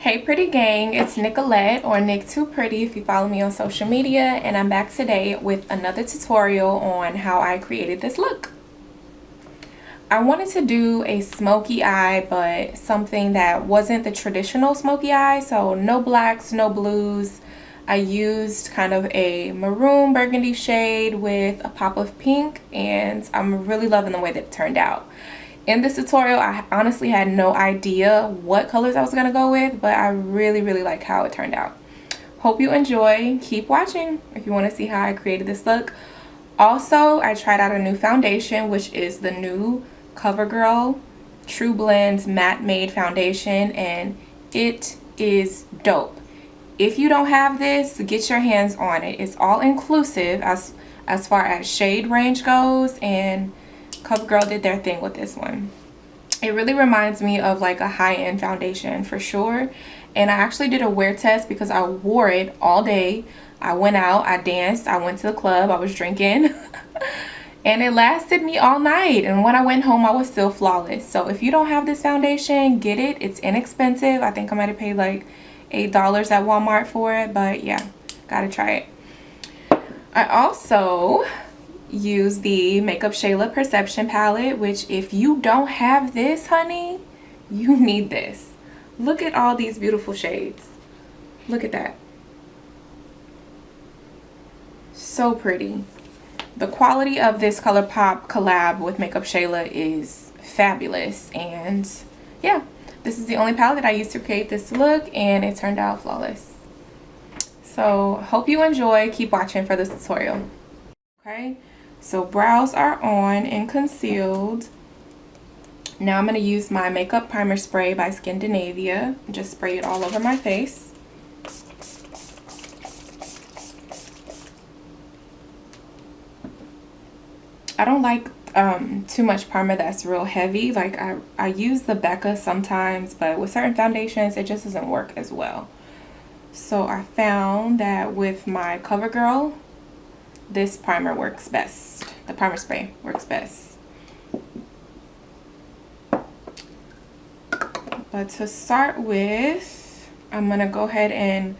Hey pretty gang, it's Nicolette, or Nick Too Pretty if you follow me on social media, and I'm back today with another tutorial on how I created this look. I wanted to do a smoky eye, but something that wasn't the traditional smoky eye, so no blacks, no blues. I used kind of a maroon burgundy shade with a pop of pink, and I'm really loving the way that it turned out. In this tutorial, I honestly had no idea what colors I was going to go with, but I really like how it turned out. Hope you enjoy. Keep watching if you want to see how I created this look. Also, I tried out a new foundation, which is the new CoverGirl True Blends Matte Made Foundation, and it is dope. If you don't have this, get your hands on it. It's all inclusive as far as shade range goes, and CoverGirl did their thing with this one. It really reminds me of like a high-end foundation for sure. And I actually did a wear test because I wore it all day. I went out, I danced, I went to the club, I was drinking. And it lasted me all night. And when I went home, I was still flawless. So if you don't have this foundation, get it. It's inexpensive. I think I might have paid like $8 at Walmart for it. But yeah, gotta try it. I also use the Makeup Shayla Perception palette, which if you don't have this, honey, you need this. Look at all these beautiful shades. Look at that. So pretty. The quality of this ColourPop collab with Makeup Shayla is fabulous, and yeah, this is the only palette that I used to create this look, and it turned out flawless. So hope you enjoy. Keep watching for this tutorial. Okay, so brows are on and concealed. Now I'm going to use my makeup primer spray by Scandinavia and just spray it all over my face. I don't like too much primer that's real heavy. Like I use the Becca sometimes, but with certain foundations it just doesn't work as well. So I found that with my CoverGirl, this primer works best. The primer spray works best. But to start with, I'm going to go ahead and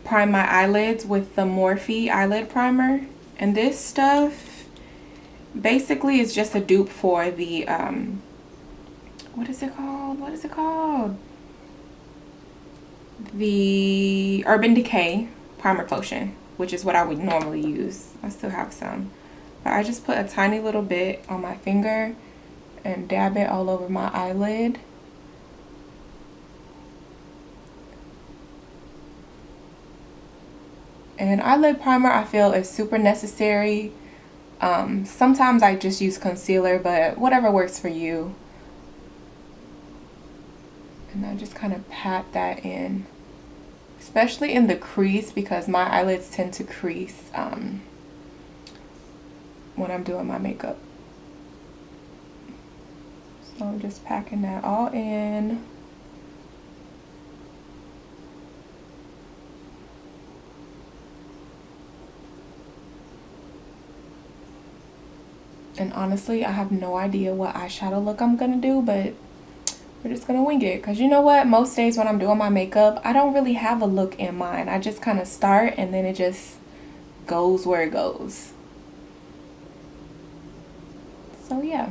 prime my eyelids with the Morphe eyelid primer. And this stuff basically is just a dupe for the, what is it called? The Urban Decay Primer Potion, which is what I would normally use. I still have some. But I just put a tiny little bit on my finger and dab it all over my eyelid. And eyelid primer I feel is super necessary. Sometimes I just use concealer, but whatever works for you. And I just kind of pat that in, especially in the crease, because my eyelids tend to crease when I'm doing my makeup. So I'm just packing that all in. And honestly, I have no idea what eyeshadow look I'm gonna do, but we're just gonna wing it. Because you know what? Most days when I'm doing my makeup, I don't really have a look in mind. I just kind of start and then it just goes where it goes. So yeah.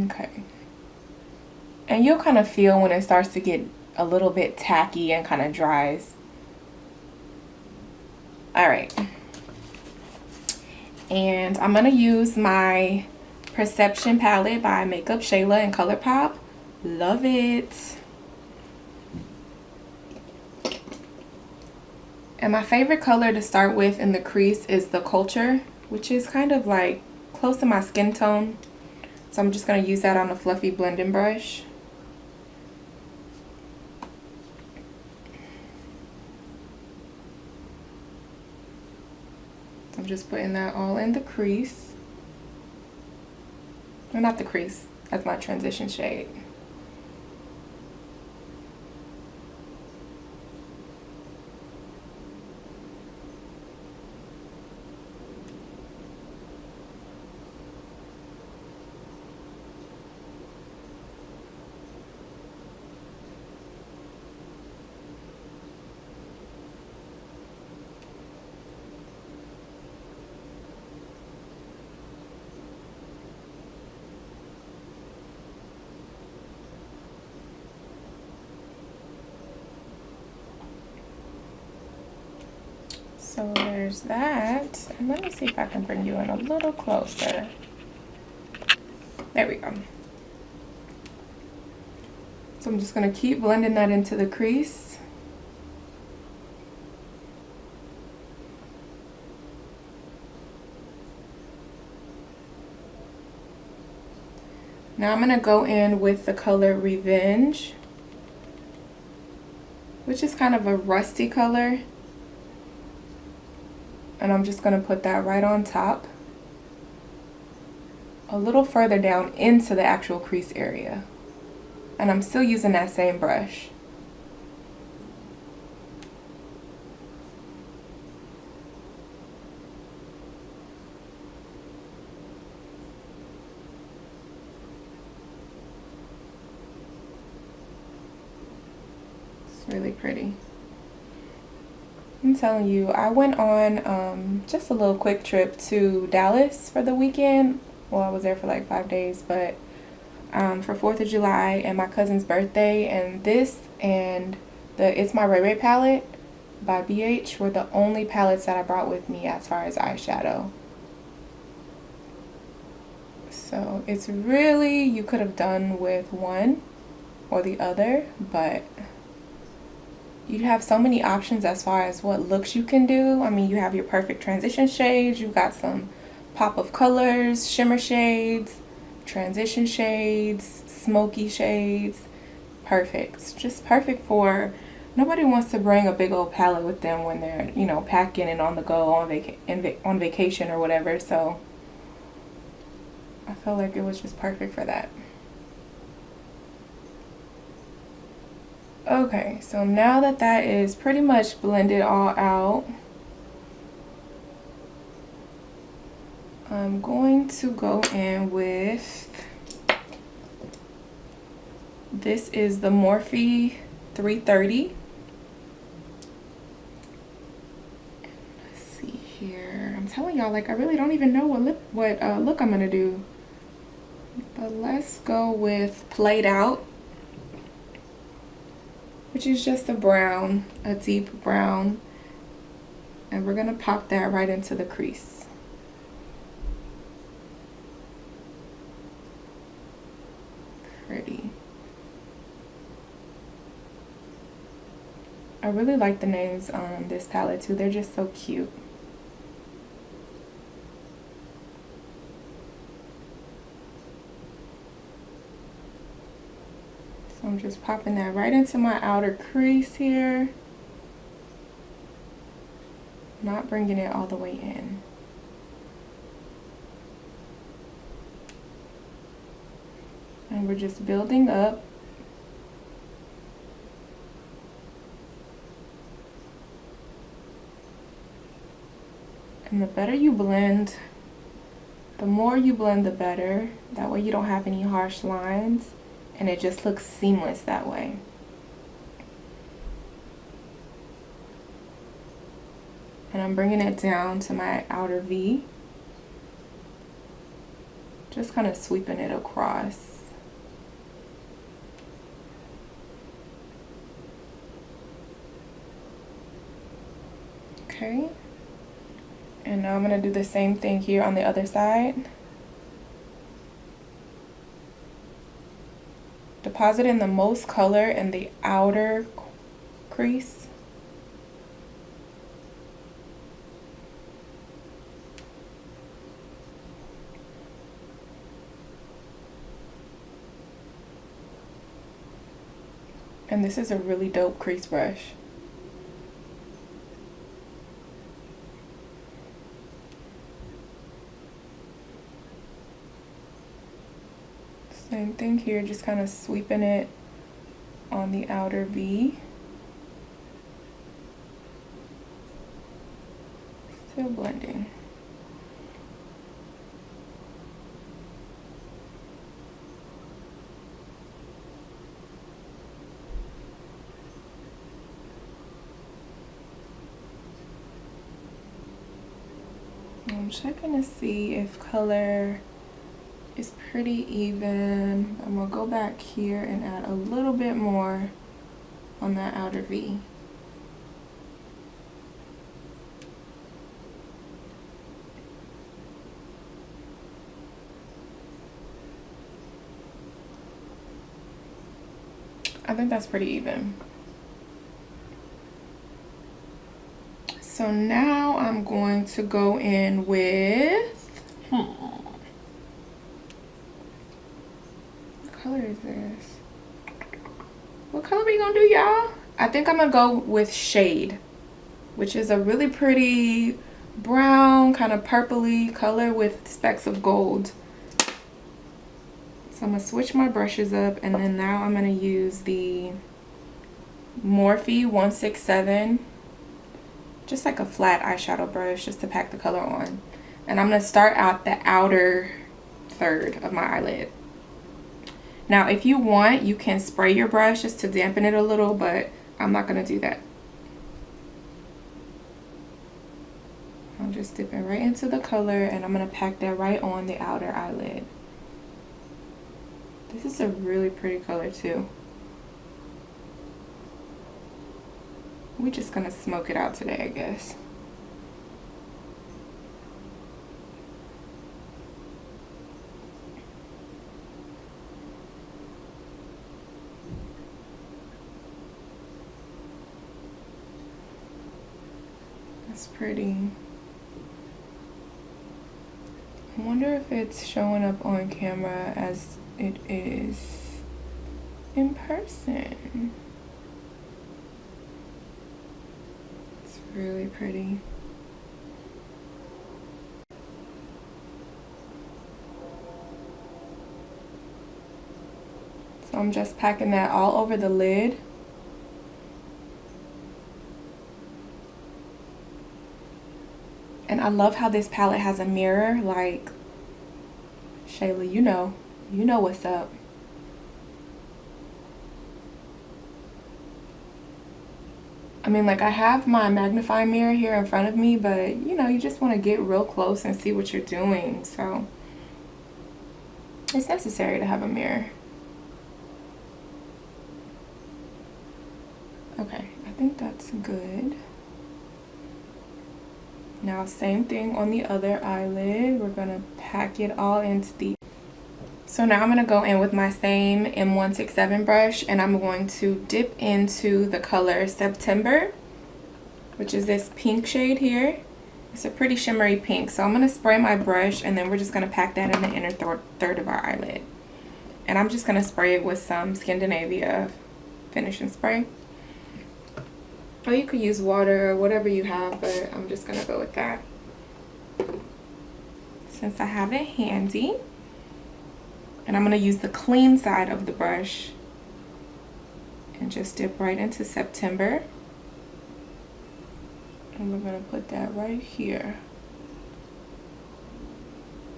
Okay. And you'll kind of feel when it starts to get a little bit tacky and kind of dries. Alright, and I'm going to use my Perception palette by Makeup Shayla and ColourPop. Love it. And my favorite color to start with in the crease is the Culture, which is kind of like close to my skin tone. So I'm just going to use that on a fluffy blending brush. I'm just putting that all in the crease. Or not the crease, that's my transition shade. So there's that. And let me see if I can bring you in a little closer. There we go. So I'm just going to keep blending that into the crease. Now I'm going to go in with the color Revenge, which is kind of a rusty color. And I'm just going to put that right on top, a little further down into the actual crease area. And I'm still using that same brush. It's really pretty. I'm telling you, I went on just a little quick trip to Dallas for the weekend. Well, I was there for like 5 days, but for 4th of July and my cousin's birthday, and this and the It's My Ray Ray palette by BH were the only palettes that I brought with me as far as eyeshadow. So it's really, you could have done with one or the other, but you have so many options as far as what looks you can do. I mean, you have your perfect transition shades, you've got some pop of colors, shimmer shades, transition shades, smoky shades. Perfect. It's just perfect for, nobody wants to bring a big old palette with them when they're, you know, packing and on the go on vacation or whatever. So I felt like it was just perfect for that. Okay, so now that that is pretty much blended all out, I'm going to go in with, this is the Morphe 330. Let's see here. I'm telling y'all, like, I really don't even know what look I'm gonna do. But let's go with Played Out, which is just a brown, a deep brown. And we're gonna pop that right into the crease. Pretty. I really like the names on this palette too. They're just so cute. So I'm just popping that right into my outer crease here. Not bringing it all the way in. And we're just building up. And the better you blend, the more you blend, the better. That way you don't have any harsh lines, and it just looks seamless that way. And I'm bringing it down to my outer V. Just kind of sweeping it across. Okay. And now I'm going to do the same thing here on the other side. Deposit in the most color in the outer crease. And this is a really dope crease brush. Same thing here, just kind of sweeping it on the outer V. Still blending. I'm checking to see if color is pretty even. I'm gonna go back here and add a little bit more on that outer V. I think that's pretty even. So now I'm going to go in with, what color is this? What color are we gonna do, y'all? I think I'm gonna go with Shade, which is a really pretty brown, kind of purpley color with specks of gold. So I'm gonna switch my brushes up, and then now I'm gonna use the Morphe 167, just like a flat eyeshadow brush, just to pack the color on. And I'm gonna start out the outer third of my eyelid. Now, if you want, you can spray your brush just to dampen it a little, but I'm not gonna do that. I'm just dipping right into the color, and I'm gonna pack that right on the outer eyelid. This is a really pretty color too. We're just gonna smoke it out today, I guess. That's pretty. I wonder if it's showing up on camera as it is in person. It's really pretty. So I'm just packing that all over the lid. And I love how this palette has a mirror. Like, Shayla, you know what's up. I mean, like, I have my magnifying mirror here in front of me, but you know, you just want to get real close and see what you're doing. So it's necessary to have a mirror. Okay, I think that's good. Now, same thing on the other eyelid. We're gonna pack it all into the... So now I'm gonna go in with my same M167 brush, and I'm going to dip into the color September, which is this pink shade here. It's a pretty shimmery pink. So I'm gonna spray my brush, and then we're just gonna pack that in the inner third of our eyelid. And I'm just gonna spray it with some Scandinavia finishing spray. Or you could use water or whatever you have, but I'm just gonna go with that since I have it handy. And I'm gonna use the clean side of the brush and just dip right into September. And we're gonna put that right here.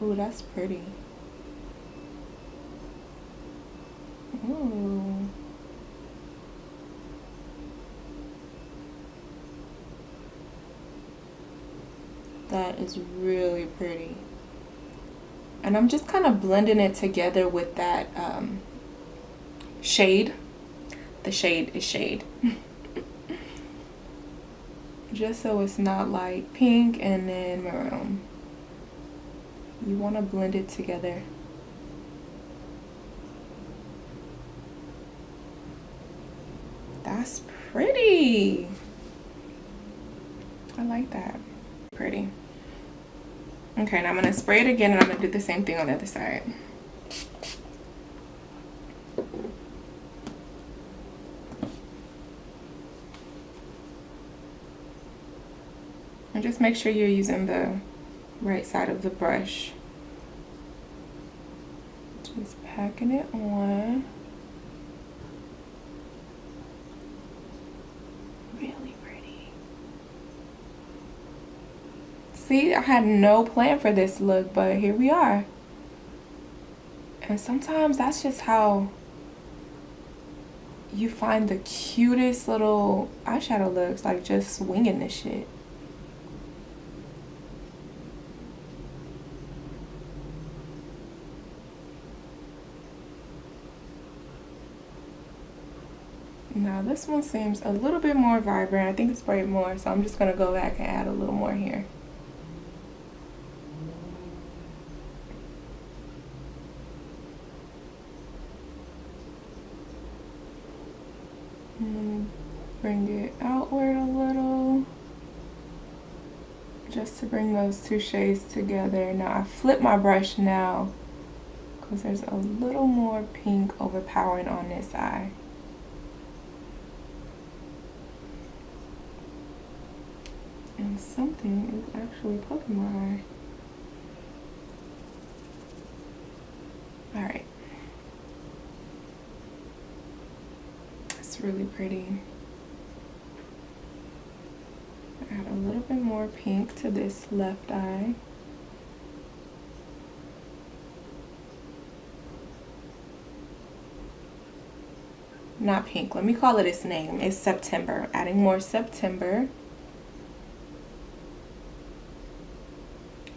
Ooh, that's pretty. Ooh. That is really pretty. And I'm just kind of blending it together with that shade. The shade is Shade. Just so it's not like pink and then maroon. You want to blend it together. That's pretty. I like that. Pretty. Okay, now I'm going to spray it again, and I'm going to do the same thing on the other side. And just make sure you're using the right side of the brush. Just packing it on. Really pretty. See, I had no plan for this look, but here we are. And sometimes that's just how you find the cutest little eyeshadow looks, like just swinging this shit. Now this one seems a little bit more vibrant. I think it's sprayed more, so I'm just gonna go back and add a little more here. bring it outward a little, just to bring those two shades together. Now I flip my brush now because there's a little more pink overpowering on this eye. And something is actually poking my eye. Alright. It's really pretty. Add a little bit more pink to this left eye. Not pink, let me call it its name. It's September. Adding more September.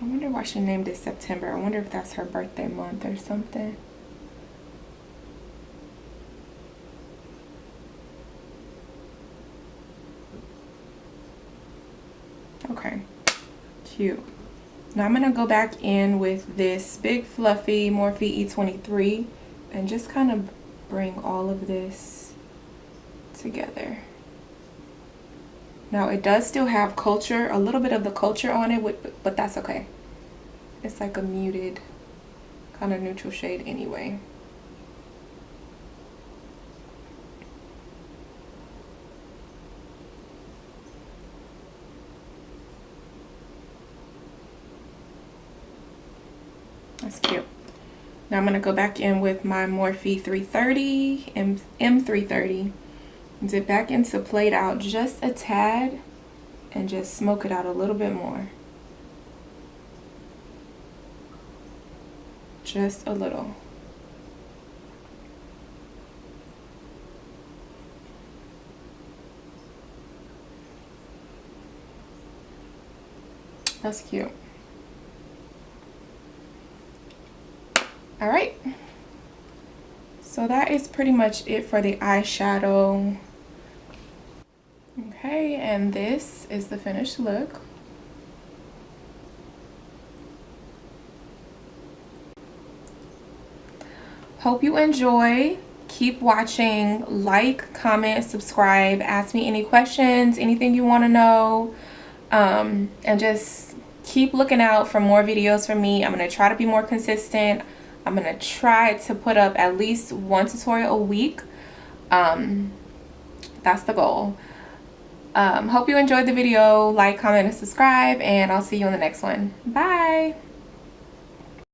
I wonder why she named it September. I wonder if that's her birthday month or something. Okay, cute. Now I'm gonna go back in with this big fluffy Morphe E23 and just kind of bring all of this together. Now it does still have culture, a little bit of the culture on it, but that's okay. It's like a muted kind of neutral shade anyway. That's cute. Now I'm going to go back in with my Morphe 330, M330, and dip back into Played Out just a tad and just smoke it out a little bit more. Just a little. That's cute. All right, so that is pretty much it for the eyeshadow. Okay, and this is the finished look. Hope you enjoy. Keep watching. Like, comment, subscribe, ask me any questions, anything you want to know, and just keep looking out for more videos from me. I'm going to try to be more consistent. I'm going to try to put up at least one tutorial a week. That's the goal. Hope you enjoyed the video. Like, comment, and subscribe, and I'll see you on the next one. Bye!